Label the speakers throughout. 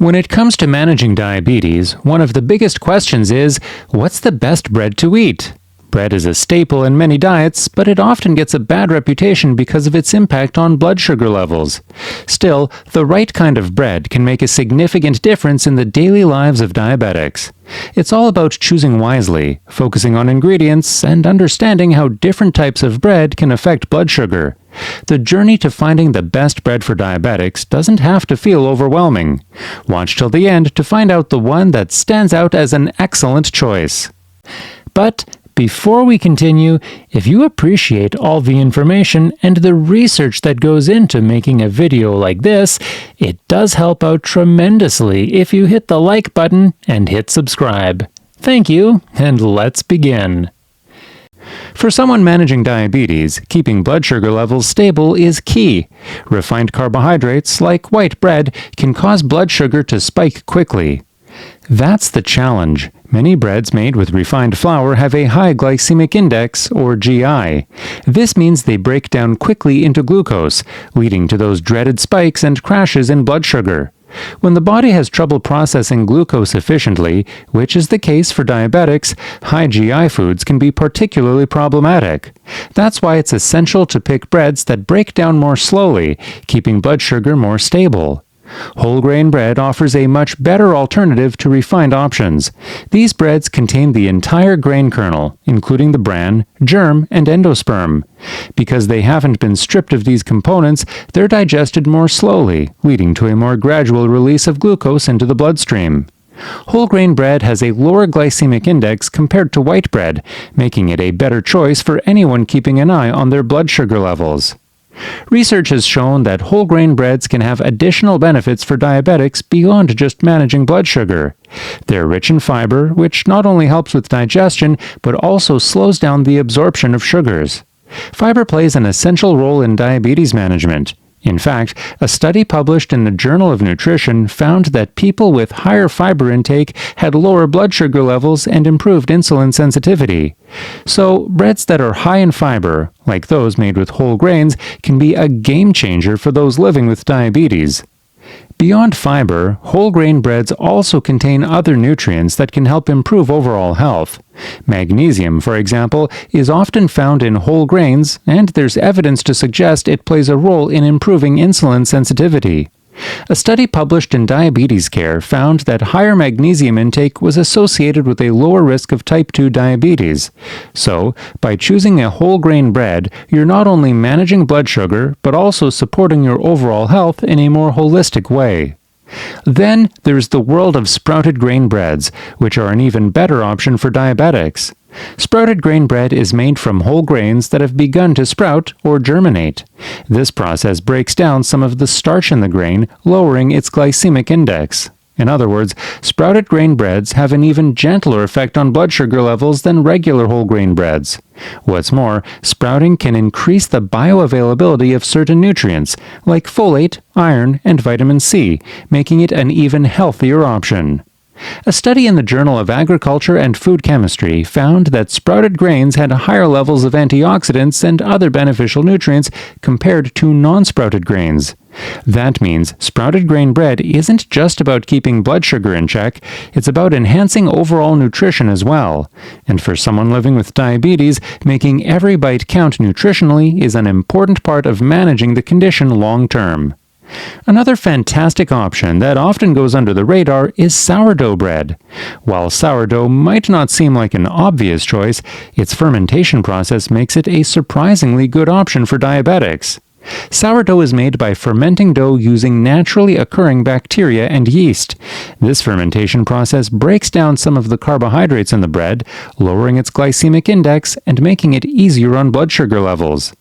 Speaker 1: When it comes to managing diabetes, one of the biggest questions is, what's the best bread to eat? Bread is a staple in many diets, but it often gets a bad reputation because of its impact on blood sugar levels. Still, the right kind of bread can make a significant difference in the daily lives of diabetics. It's all about choosing wisely, focusing on ingredients, and understanding how different types of bread can affect blood sugar. The journey to finding the best bread for diabetics doesn't have to feel overwhelming. Watch till the end to find out the one that stands out as an excellent choice. But before we continue, if you appreciate all the information and the research that goes into making a video like this, it does help out tremendously if you hit the like button and hit subscribe. Thank you, and let's begin. For someone managing diabetes, keeping blood sugar levels stable is key. Refined carbohydrates, like white bread, can cause blood sugar to spike quickly. That's the challenge. Many breads made with refined flour have a high glycemic index, or GI. This means they break down quickly into glucose, leading to those dreaded spikes and crashes in blood sugar. When the body has trouble processing glucose efficiently, which is the case for diabetics, high GI foods can be particularly problematic. That's why it's essential to pick breads that break down more slowly, keeping blood sugar more stable. Whole grain bread offers a much better alternative to refined options. These breads contain the entire grain kernel, including the bran, germ, and endosperm. Because they haven't been stripped of these components, they're digested more slowly, leading to a more gradual release of glucose into the bloodstream. Whole grain bread has a lower glycemic index compared to white bread, making it a better choice for anyone keeping an eye on their blood sugar levels. Research has shown that whole grain breads can have additional benefits for diabetics beyond just managing blood sugar. They're rich in fiber, which not only helps with digestion, but also slows down the absorption of sugars. Fiber plays an essential role in diabetes management. In fact, a study published in the Journal of Nutrition found that people with higher fiber intake had lower blood sugar levels and improved insulin sensitivity. So, breads that are high in fiber, like those made with whole grains, can be a game changer for those living with diabetes. Beyond fiber, whole grain breads also contain other nutrients that can help improve overall health. Magnesium, for example, is often found in whole grains, and there's evidence to suggest it plays a role in improving insulin sensitivity. A study published in Diabetes Care found that higher magnesium intake was associated with a lower risk of type 2 diabetes. So, by choosing a whole grain bread, you're not only managing blood sugar, but also supporting your overall health in a more holistic way. Then, there's the world of sprouted grain breads, which are an even better option for diabetics. Sprouted grain bread is made from whole grains that have begun to sprout or germinate. This process breaks down some of the starch in the grain, lowering its glycemic index. In other words, sprouted grain breads have an even gentler effect on blood sugar levels than regular whole grain breads. What's more, sprouting can increase the bioavailability of certain nutrients, like folate, iron, and vitamin C, making it an even healthier option. A study in the Journal of Agriculture and Food Chemistry found that sprouted grains had higher levels of antioxidants and other beneficial nutrients compared to non-sprouted grains. That means sprouted grain bread isn't just about keeping blood sugar in check, it's about enhancing overall nutrition as well. And for someone living with diabetes, making every bite count nutritionally is an important part of managing the condition long term. Another fantastic option that often goes under the radar is sourdough bread. While sourdough might not seem like an obvious choice, its fermentation process makes it a surprisingly good option for diabetics. Sourdough is made by fermenting dough using naturally occurring bacteria and yeast. This fermentation process breaks down some of the carbohydrates in the bread, lowering its glycemic index and making it easier on blood sugar levels.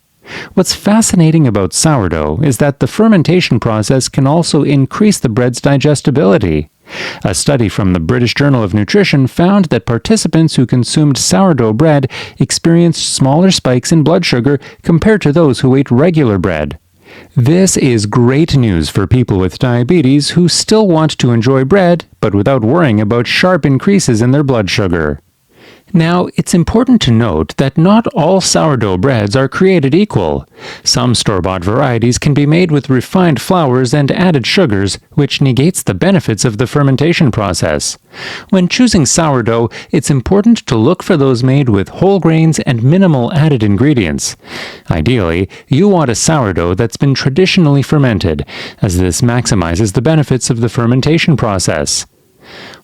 Speaker 1: What's fascinating about sourdough is that the fermentation process can also increase the bread's digestibility. A study from the British Journal of Nutrition found that participants who consumed sourdough bread experienced smaller spikes in blood sugar compared to those who ate regular bread. This is great news for people with diabetes who still want to enjoy bread, but without worrying about sharp increases in their blood sugar. Now, it's important to note that not all sourdough breads are created equal. Some store-bought varieties can be made with refined flours and added sugars, which negates the benefits of the fermentation process. When choosing sourdough, it's important to look for those made with whole grains and minimal added ingredients. Ideally, you want a sourdough that's been traditionally fermented, as this maximizes the benefits of the fermentation process.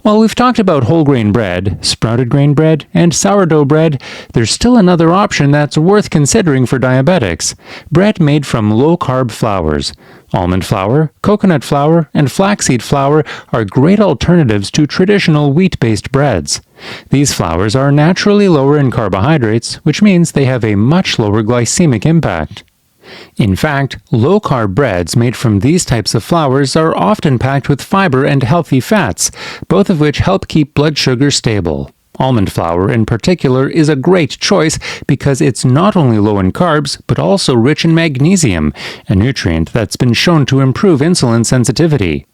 Speaker 1: While we've talked about whole grain bread, sprouted grain bread, and sourdough bread, there's still another option that's worth considering for diabetics: bread made from low-carb flours. Almond flour, coconut flour, and flaxseed flour are great alternatives to traditional wheat-based breads. These flours are naturally lower in carbohydrates, which means they have a much lower glycemic impact. In fact, low-carb breads made from these types of flours are often packed with fiber and healthy fats, both of which help keep blood sugar stable. Almond flour, in particular, is a great choice because it's not only low in carbs, but also rich in magnesium, a nutrient that's been shown to improve insulin sensitivity.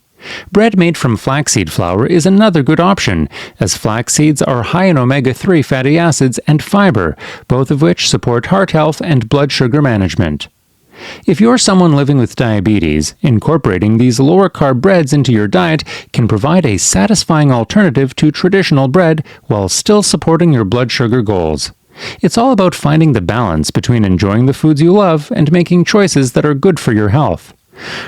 Speaker 1: Bread made from flaxseed flour is another good option, as flax seeds are high in omega-3 fatty acids and fiber, both of which support heart health and blood sugar management. If you're someone living with diabetes, incorporating these lower-carb breads into your diet can provide a satisfying alternative to traditional bread while still supporting your blood sugar goals. It's all about finding the balance between enjoying the foods you love and making choices that are good for your health.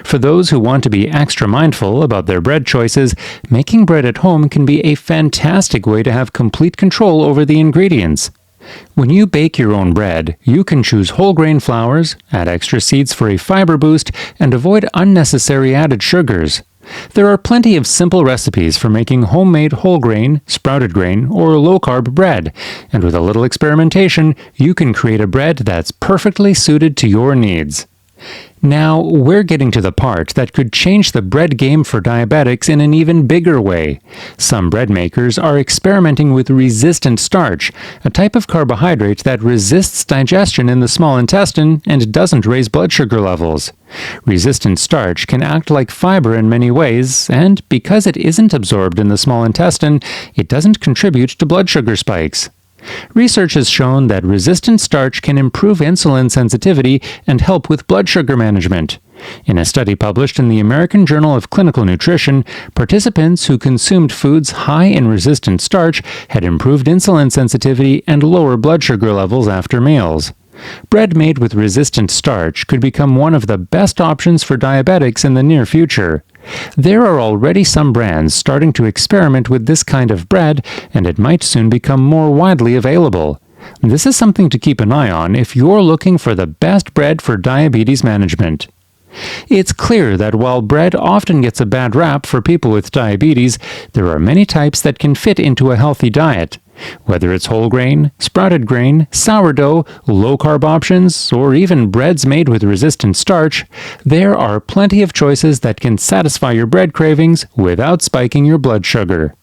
Speaker 1: For those who want to be extra mindful about their bread choices, making bread at home can be a fantastic way to have complete control over the ingredients. When you bake your own bread, you can choose whole grain flours, add extra seeds for a fiber boost, and avoid unnecessary added sugars. There are plenty of simple recipes for making homemade whole grain, sprouted grain, or low-carb bread, and with a little experimentation, you can create a bread that's perfectly suited to your needs. Now, we're getting to the part that could change the bread game for diabetics in an even bigger way. Some bread makers are experimenting with resistant starch, a type of carbohydrate that resists digestion in the small intestine and doesn't raise blood sugar levels. Resistant starch can act like fiber in many ways, and because it isn't absorbed in the small intestine, it doesn't contribute to blood sugar spikes. Research has shown that resistant starch can improve insulin sensitivity and help with blood sugar management. In a study published in the American Journal of Clinical Nutrition, participants who consumed foods high in resistant starch had improved insulin sensitivity and lower blood sugar levels after meals. Bread made with resistant starch could become one of the best options for diabetics in the near future. There are already some brands starting to experiment with this kind of bread, and it might soon become more widely available. This is something to keep an eye on if you're looking for the best bread for diabetes management. It's clear that while bread often gets a bad rap for people with diabetes, there are many types that can fit into a healthy diet. Whether it's whole grain, sprouted grain, sourdough, low-carb options, or even breads made with resistant starch, there are plenty of choices that can satisfy your bread cravings without spiking your blood sugar.